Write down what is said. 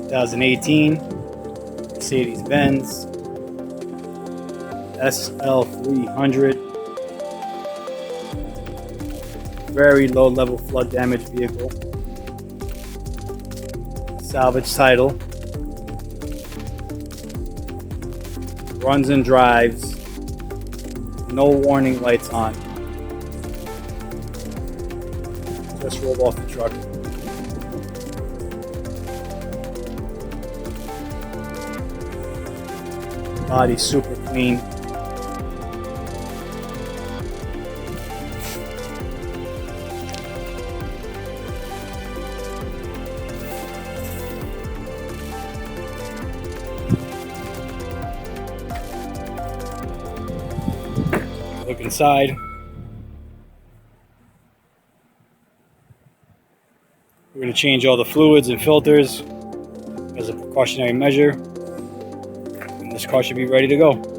2018 Mercedes-Benz SL300. Very low level flood damage vehicle. Salvage title. Runs and drives. No warning lights on. Just rolled off the truck. Body super clean. Look inside. We're going to change all the fluids and filters as a precautionary measure. And this car should be ready to go.